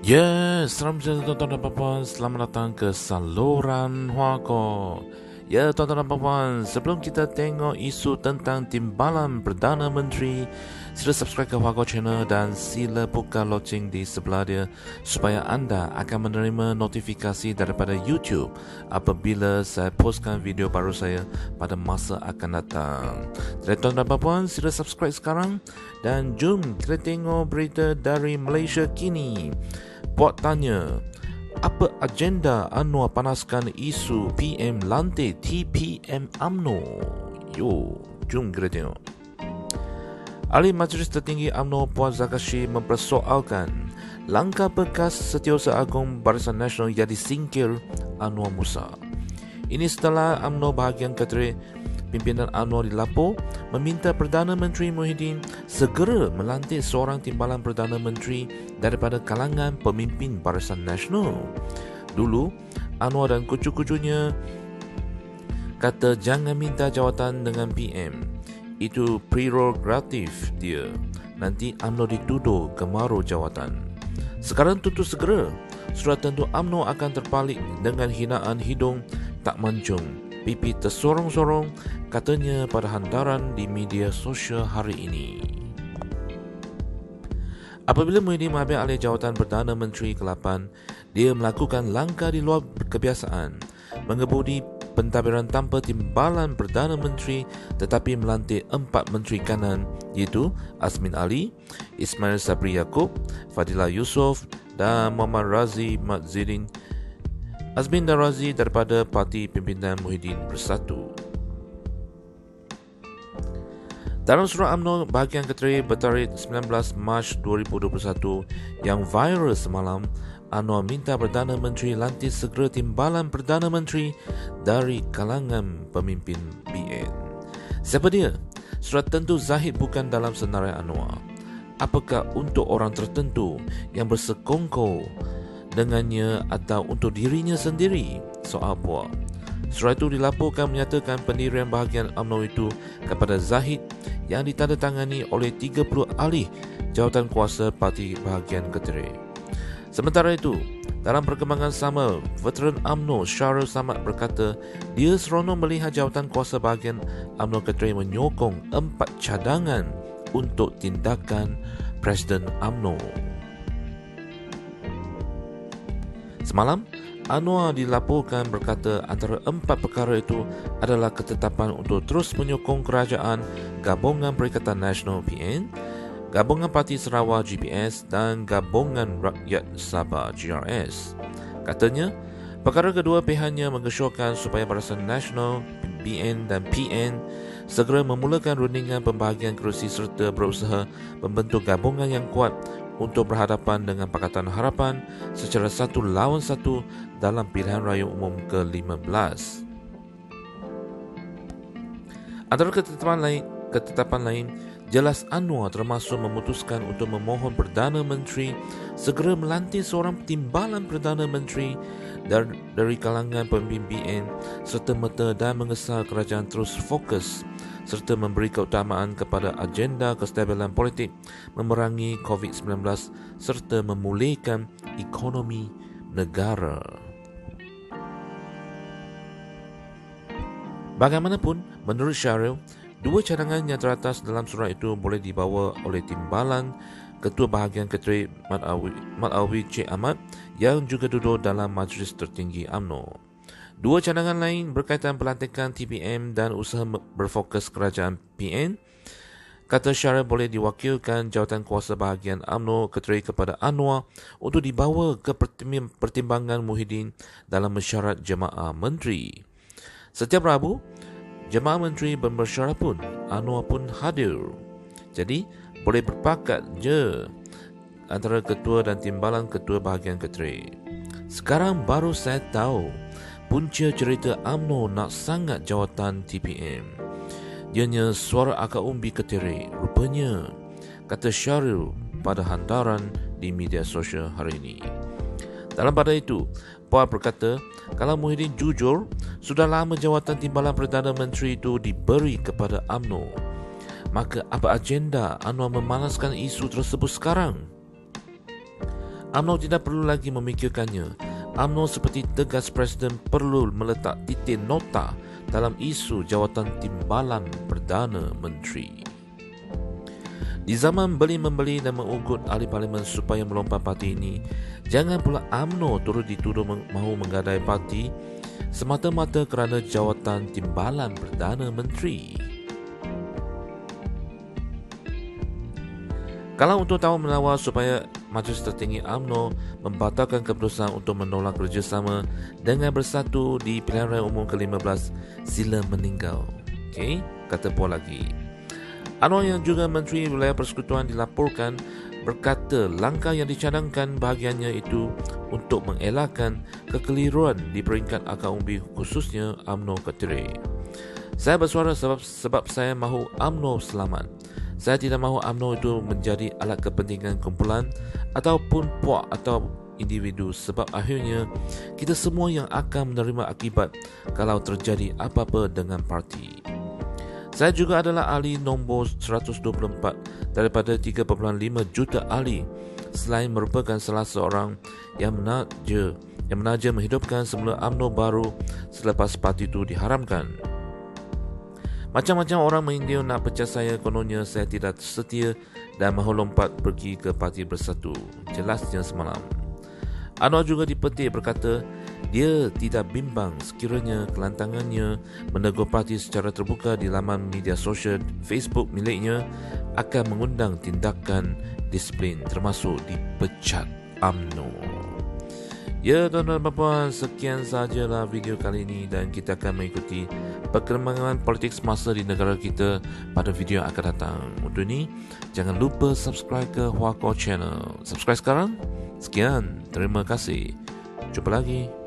Ya, selamat siang tuan-tuan dan puan. Selamat datang ke saluran Huako. Ya, tuan-tuan dan puan, sebelum kita tengok isu tentang timbalan Perdana Menteri, sila subscribe ke Huako channel dan sila buka loceng di sebelah dia supaya anda akan menerima notifikasi daripada YouTube apabila saya postkan video baru saya pada masa akan datang. Jadi tuan-tuan dan puan, sila subscribe sekarang dan jom kita tengok berita dari Malaysia kini. Puak tanya, apa agenda Anwar panaskan isu PM lantik TPM UMNO? Yo, jom kita tengok. Ahli Majlis Tertinggi UMNO Puan Zakashi mempersoalkan langkah bekas Setiausaha Agong Barisan Nasional yang disingkir Anwar Musa. Ini setelah UMNO bahagian Ketua pimpinan UMNO dilapor meminta Perdana Menteri Muhyiddin segera melantik seorang timbalan Perdana Menteri daripada kalangan pemimpin Barisan Nasional. Dulu, Anwar dan kucu-kucunya kata jangan minta jawatan dengan PM. Itu prerogatif dia. Nanti UMNO dituduh gemaru jawatan. Sekarang tutup segera. Sudah tentu UMNO akan terpalik dengan hinaan hidung tak mancung. Pipi tersorong-sorong katanya pada hantaran di media sosial hari ini. Apabila Muhyiddin mengambil alih jawatan Perdana Menteri ke-8, dia melakukan langkah di luar kebiasaan, mengebudi pentadbiran tanpa timbalan Perdana Menteri tetapi melantik 4 Menteri Kanan iaitu Azmin Ali, Ismail Sabri Yaakob, Fadilah Yusof dan Muhammad Razi Mazidin. Azmin dan Razi daripada Parti Pimpinan Muhyiddin Bersatu. Dalam surat UMNO bahagian keterangan bertarikh 19 Mac 2021 yang viral semalam, Anwar minta Perdana Menteri lantik segera timbalan Perdana Menteri dari kalangan pemimpin BN. Siapa dia? Surat tentu zahid bukan dalam senarai Anwar. Apakah untuk orang tertentu yang bersekongkol dengannya atau untuk dirinya sendiri? Soal puak. Surat itu dilaporkan menyatakan pendirian bahagian UMNO itu kepada Zahid yang ditandatangani oleh 30 ahli jawatan kuasa parti bahagian Keterai. Sementara itu, dalam perkembangan sama, veteran UMNO Syarul Samad berkata dia seronok melihat jawatan kuasa bahagian UMNO Keterai menyokong 4 cadangan untuk tindakan Presiden UMNO. Semalam, Anwar dilaporkan berkata antara 4 perkara itu adalah ketetapan untuk terus menyokong kerajaan Gabungan Perikatan Nasional PN, Gabungan Parti Sarawak GPS dan Gabungan Rakyat Sabah GRS. Katanya, perkara kedua pihaknya mengesyorkan supaya Barisan Nasional BN dan PN segera memulakan rundingan pembahagian kerusi serta berusaha membentuk gabungan yang kuat untuk berhadapan dengan Pakatan Harapan secara 1 lawan 1 dalam pilihan raya umum ke-15. Antara ketetapan lain, jelas Anwar termasuk memutuskan untuk memohon Perdana Menteri segera melantik seorang timbalan Perdana Menteri dari kalangan pemimpin BN serta-merta dan mengesal kerajaan terus fokus serta memberi keutamaan kepada agenda kestabilan politik, memerangi COVID-19 serta memulihkan ekonomi negara. Bagaimanapun, menurut Syaril, 2 cadangan yang teratas dalam surat itu boleh dibawa oleh timbalan Ketua Bahagian Keterai Mat Alwi Cik Ahmad yang juga duduk dalam Majlis Tertinggi UMNO. 2 cadangan lain berkaitan pelantikan TPM dan usaha berfokus kerajaan PN. Kata Syaril boleh diwakilkan jawatan kuasa bahagian UMNO Keterai kepada Anwar untuk dibawa ke pertimbangan Muhyiddin dalam mesyuarat Jemaah Menteri. Setiap Rabu, Jemaah Menteri bermesyuarat pun Anwar pun hadir. Jadi, boleh berpakat je antara ketua dan timbalan ketua bahagian Keterai. Sekarang baru saya tahu punca cerita UMNO nak sangat jawatan TPM. Ianya suara akar umbi Keterai, rupanya, kata Syaril pada hantaran di media sosial hari ini. Dalam pada itu, Puan berkata, kalau Muhyiddin jujur, sudah lama jawatan timbalan Perdana Menteri itu diberi kepada UMNO. Maka apa agenda Anwar memanaskan isu tersebut sekarang? UMNO tidak perlu lagi memikirkannya. UMNO seperti tegas Presiden perlu meletak titik nota dalam isu jawatan timbalan Perdana Menteri. Di zaman beli-membeli dan mengugut ahli parlimen supaya melompat parti ini, jangan pula UMNO turut dituduh mahu menggadai parti semata-mata kerana jawatan timbalan Perdana Menteri. Kalau untuk tahu menawar supaya Majlis Tertinggi UMNO membatalkan keputusan untuk menolak kerjasama dengan Bersatu di pilihan raya umum ke-15, sila meninggal. Okey, kata Puan lagi. Anwar yang juga Menteri Wilayah Persekutuan dilaporkan berkata langkah yang dicadangkan bahagiannya itu untuk mengelakkan kekeliruan di peringkat akar umbi khususnya UMNO Ketirih. Saya bersuara sebab saya mahu UMNO selamat. Saya tidak mahu UMNO itu menjadi alat kepentingan kumpulan ataupun puak atau individu sebab akhirnya kita semua yang akan menerima akibat kalau terjadi apa-apa dengan parti. Saya juga adalah ahli nombor 124 daripada 3.5 juta ahli selain merupakan salah seorang yang menaja menghidupkan semula UMNO baru selepas parti itu diharamkan. Macam-macam orang mengindir nak pecah saya, kononnya saya tidak setia dan mahu lompat pergi ke Parti Bersatu. Jelasnya semalam. Anwar juga dipetik berkata dia tidak bimbang sekiranya kelantangannya menegur parti secara terbuka di laman media sosial Facebook miliknya akan mengundang tindakan disiplin termasuk dipecat UMNO. Ya tuan-tuan dan puan, sekian sahajalah video kali ini dan kita akan mengikuti perkembangan politik semasa di negara kita pada video yang akan datang. Untuk ini, jangan lupa subscribe ke Hua Ko Channel. Subscribe sekarang. Sekian, terima kasih. Jumpa lagi.